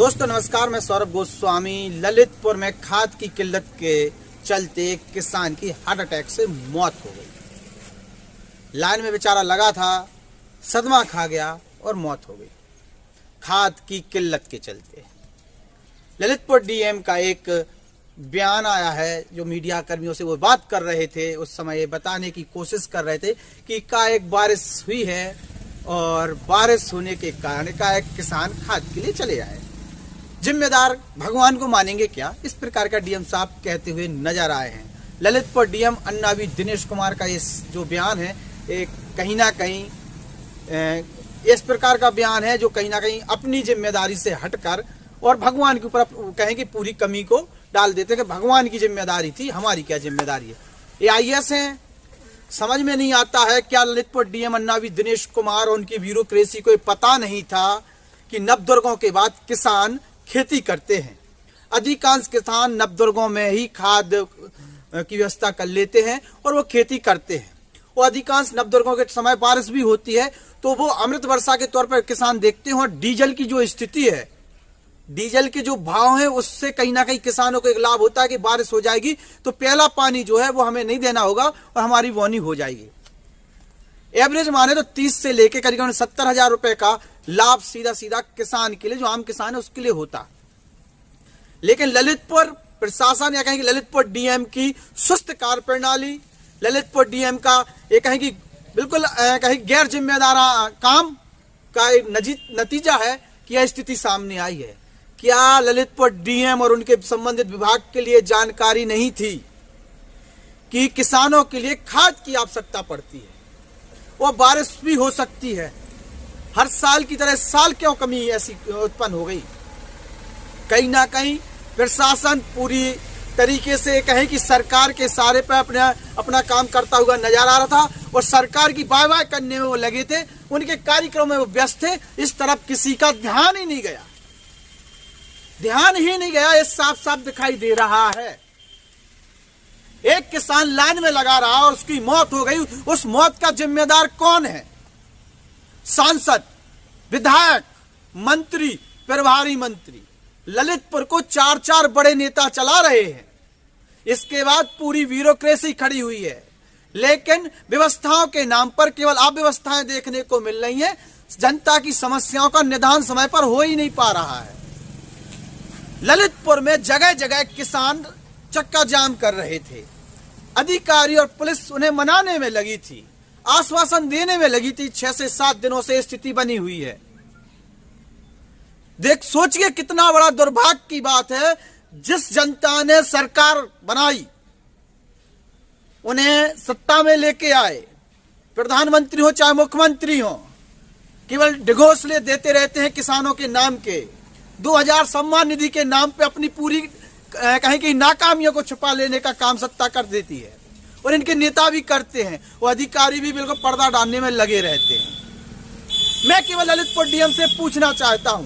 दोस्तों नमस्कार, मैं सौरभ गोस्वामी। ललितपुर में खाद की किल्लत के चलते एक किसान की हार्ट अटैक से मौत हो गई। लाइन में बेचारा लगा था, सदमा खा गया और मौत हो गई खाद की किल्लत के चलते। ललितपुर डीएम का एक बयान आया है, जो मीडिया कर्मियों से वो बात कर रहे थे। उस समय ये बताने की कोशिश कर रहे थे कि एकाएक बारिश हुई है और बारिश होने के कारण एकाएक किसान खाद के लिए चले आए। जिम्मेदार भगवान को मानेंगे क्या, इस प्रकार का डीएम साहब कहते हुए नजर आए हैं। ललितपुर डीएम अन्नावी दिनेश कुमार का इस जो बयान है, एक कहीं ना कहीं इस प्रकार का बयान है जो कहीं ना कहीं अपनी जिम्मेदारी से हटकर और भगवान के ऊपर कहेंगे पूरी कमी को डाल देते कि भगवान की जिम्मेदारी थी, हमारी क्या जिम्मेदारी है। ये आईएएस हैं, समझ में नहीं आता है क्या ललितपुर डीएम अन्नावी दिनेश कुमार और उनकी ब्यूरोक्रेसी को पता नहीं था कि नवदुर्गों के बाद किसान खेती करते हैं। अधिकांश किसान नवदुर्गों में ही खाद की व्यवस्था कर लेते हैं और वो खेती करते हैं। वो अधिकांश नवदुर्गों के समय बारिश भी होती है तो वो अमृत वर्षा के तौर पर किसान देखते हैं। और डीजल की जो स्थिति है, डीजल के जो भाव है, उससे कहीं ना कहीं किसानों को एक लाभ होता है कि बारिश हो जाएगी तो पहला पानी जो है वो हमें नहीं देना होगा और हमारी बोनी हो जाएगी। एवरेज माने तो 30 से लेके करीबन 70,000 रुपए का लाभ सीधा सीधा किसान के लिए, जो आम किसान है उसके लिए होता। लेकिन ललितपुर प्रशासन या कहेंगे ललितपुर डीएम की सुस्त कार्यप्रणाली, ललितपुर डीएम का ये कहेंगे बिल्कुल कहीं गैर जिम्मेदार काम का एक नतीजा है कि यह स्थिति सामने आई है। क्या ललितपुर डीएम और उनके संबंधित विभाग के लिए जानकारी नहीं थी कि किसानों के लिए खाद की आवश्यकता पड़ती है, वो बारिश भी हो सकती है। हर साल की तरह साल क्यों कमी ऐसी उत्पन्न हो गई। कहीं ना कहीं प्रशासन पूरी तरीके से कहें कि सरकार के सारे पे अपना काम करता हुआ नजर आ रहा था और सरकार की वाह वाह करने में वो लगे थे, उनके कार्यक्रम में वो व्यस्त थे। इस तरफ किसी का ध्यान ही नहीं गया, ध्यान ही नहीं गया। ये साफ साफ दिखाई दे रहा है। एक किसान लाइन में लगा रहा और उसकी मौत हो गई। उस मौत का जिम्मेदार कौन है? सांसद, विधायक, मंत्री, प्रभारी मंत्री। ललितपुर को 4 बड़े नेता चला रहे हैं। इसके बाद पूरी ब्यूरोक्रेसी खड़ी हुई है, लेकिन व्यवस्थाओं के नाम पर केवल अव्यवस्थाएं देखने को मिल रही हैं। जनता की समस्याओं का निदान समय पर हो ही नहीं पा रहा है। ललितपुर में जगह जगह किसान चक्का जाम कर रहे थे। अधिकारी और पुलिस उन्हें मनाने में लगी थी, आश्वासन देने में लगी थी। 6 से 7 दिनों से स्थिति बनी हुई है। सोचिए कितना बड़ा दुर्भाग्य की बात है। जिस जनता ने सरकार बनाई, उन्हें सत्ता में लेके आए, प्रधानमंत्री हो चाहे मुख्यमंत्री हो, केवल ढिघोसले देते रहते हैं किसानों के नाम के। 2000 सम्मान निधि के नाम पे अपनी पूरी कहीं की नाकामियों को छुपा लेने का काम सत्ता कर देती है और इनके नेता भी करते हैं। वो अधिकारी भी बिल्कुल पर्दा डालने में लगे रहते हैं। मैं केवल ललितपुर डीएम से पूछना चाहता हूं,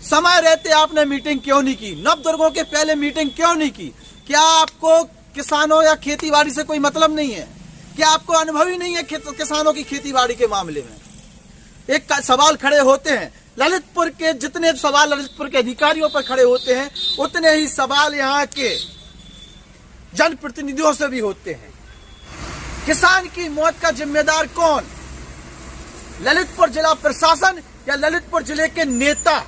समय रहते आपने मीटिंग क्यों नहीं की? नवदुर्गों के पहले मीटिंग क्यों नहीं की? क्या आपको किसानों या खेतीबाड़ी से कोई मतलब नहीं है? क्या आपको अनुभव ही नहीं है किसानों की खेतीबाड़ी के मामले में? एक सवाल खड़े होते हैं। ललितपुर के जितने सवाल ललितपुर के अधिकारियों पर खड़े होते हैं, उतने ही सवाल यहाँ के जनप्रतिनिधियों से भी होते हैं। किसान की मौत का जिम्मेदार कौन? ललितपुर जिला प्रशासन या ललितपुर जिले के नेता?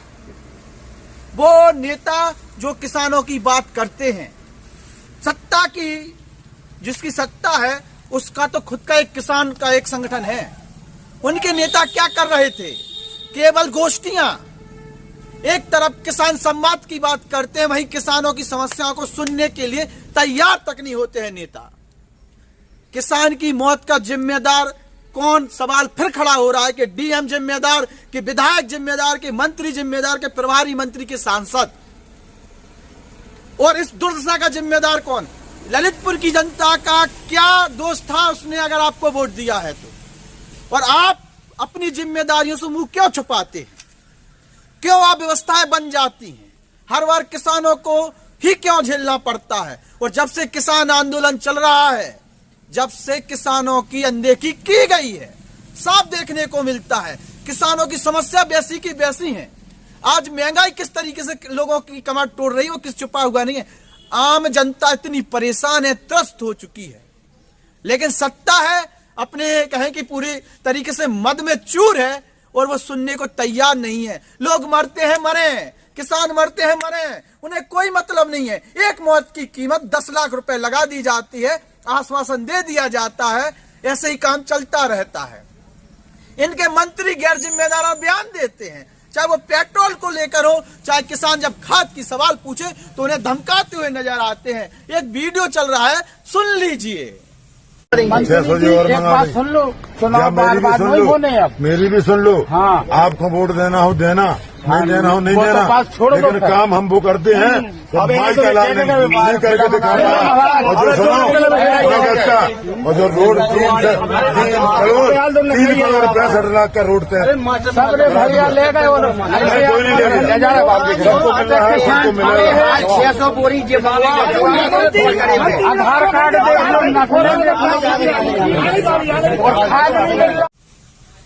वो नेता जो किसानों की बात करते हैं। सत्ता की जिसकी सत्ता है, उसका तो खुद का एक किसान का एक संगठन है। उनके नेता क्या कर रहे थे? केवल गोष्ठियां। एक तरफ किसान संवाद की बात करते हैं, वहीं किसानों की समस्याओं को सुनने के लिए तैयार तक नहीं होते हैं नेता। किसान की मौत का जिम्मेदार कौन? सवाल फिर खड़ा हो रहा है कि डीएम जिम्मेदार, कि विधायक जिम्मेदार, कि मंत्री जिम्मेदार, के प्रभारी मंत्री, के सांसद। और इस दुर्दशा का जिम्मेदार कौन? ललितपुर की जनता का क्या दोष था उसने अगर आपको वोट दिया है तो? और आप अपनी जिम्मेदारियों से मुंह क्यों छुपाते हैं? क्यों अव्यवस्थाएं बन जाती हैं? हर बार किसानों को ही क्यों झेलना पड़ता है? और जब से किसान आंदोलन चल रहा है, जब से किसानों की अनदेखी की गई है, साफ देखने को मिलता है किसानों की समस्या वैसी की वैसी है। आज महंगाई किस तरीके से लोगों की कमर तोड़ रही है वो किस छुपा हुआ नहीं है। आम जनता इतनी परेशान है, त्रस्त हो चुकी है, लेकिन सत्ता है अपने कहें कि पूरी तरीके से मद में चूर है और वो सुनने को तैयार नहीं है। लोग मरते हैं मरे, किसान मरते हैं मरे, उन्हें कोई मतलब नहीं है। एक मौत की कीमत 10 लाख रुपए लगा दी जाती है, आश्वासन दे दिया जाता है, ऐसे ही काम चलता रहता है। इनके मंत्री गैर जिम्मेदार बयान देते हैं, चाहे वो पेट्रोल को लेकर हो, चाहे किसान जब खाद की सवाल पूछे तो उन्हें धमकाते हुए नजर आते हैं। एक वीडियो चल रहा है, सुन लीजिए। एक बात सुन लो, चुनाव बार नहीं होने अब। मेरी भी सुन लो। हाँ, आपको वोट देना हो देना, नहीं देना हो नहीं देना, लेकिन काम हम वो करते हैं तो भाई का लाभ नहीं करके दिखाना। और जो सुनो और जो रोड 3 करोड़ 65 लाख का रोड तय, सबने भैया ले गए, कोई नहीं ले गए, सबको मिल रहा है, सबको मिल रहा है। 600 बोरी आधार कार्ड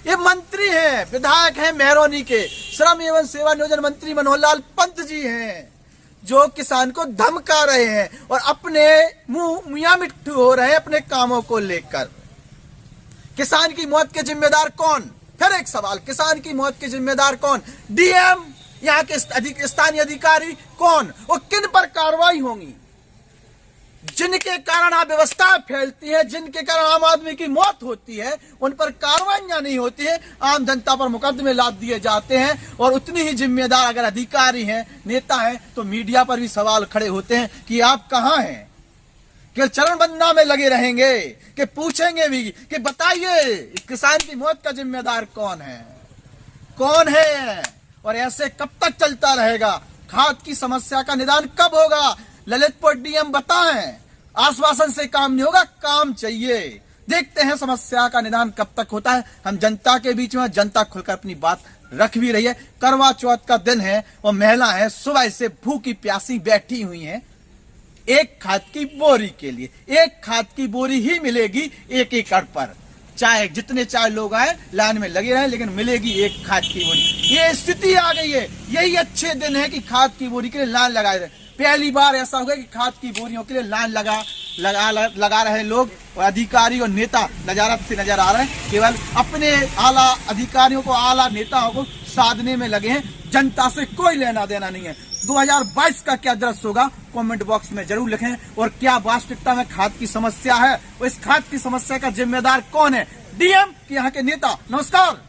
ये मंत्री हैं, विधायक हैं मेहरौनी के, श्रम एवं सेवा नियोजन मंत्री मनोहर लाल पंत जी हैं, जो किसान को धमका रहे हैं और अपने मुंह मियां मिट्ठू हो रहे हैं अपने कामों को लेकर। किसान की मौत के जिम्मेदार कौन? फिर एक सवाल, किसान की मौत के जिम्मेदार कौन? डीएम, यहाँ के स्थानीय अधिकारी कौन? और किन पर कार्रवाई होगी? जिनके कारण अव्यवस्था फैलती है, जिनके कारण आम आदमी की मौत होती है, उन पर कार्रवाइयां नहीं होती है, आम जनता पर मुकदमे लाद दिए जाते हैं। और उतनी ही जिम्मेदार अगर अधिकारी हैं, नेता हैं, तो मीडिया पर भी सवाल खड़े होते हैं कि आप कहां हैं? कि चरण वंदना में लगे रहेंगे कि पूछेंगे भी कि बताइए किसान की मौत का जिम्मेदार कौन है, कौन है? और ऐसे कब तक चलता रहेगा? खाद की समस्या का निदान कब होगा? ललितपुर डीएम बताएं, आश्वासन से काम नहीं होगा, काम चाहिए। देखते हैं समस्या का निदान कब तक होता है। हम जनता के बीच में, जनता खुलकर अपनी बात रख भी रही है। करवा चौथ का दिन है और महिला है सुबह से भूखी प्यासी बैठी हुई हैं एक खाद की बोरी के लिए। एक खाद की बोरी ही मिलेगी 1 एकड़ पर, चाहे जितने चाहे लोग आए लाइन में लगे रहे, लेकिन मिलेगी एक खाद की बोरी। ये स्थिति आ गई है। यही अच्छे दिन है कि खाद की बोरी के लिए लाइन लगाए रहे। पहली बार ऐसा होगा कि खाद की बोरियों के लिए लाइन लगा रहे लोग, और अधिकारी और नेता नजारत से नजर आ रहे हैं, केवल अपने आला अधिकारियों को, आला नेताओं को साधने में लगे हैं। जनता से कोई लेना देना नहीं है। 2022 का क्या दृश्य होगा कमेंट बॉक्स में जरूर लिखें। और क्या वास्तविकता में खाद की समस्या है? और इस खाद की समस्या का जिम्मेदार कौन है? डीएम कि यहाँ के नेता? नमस्कार।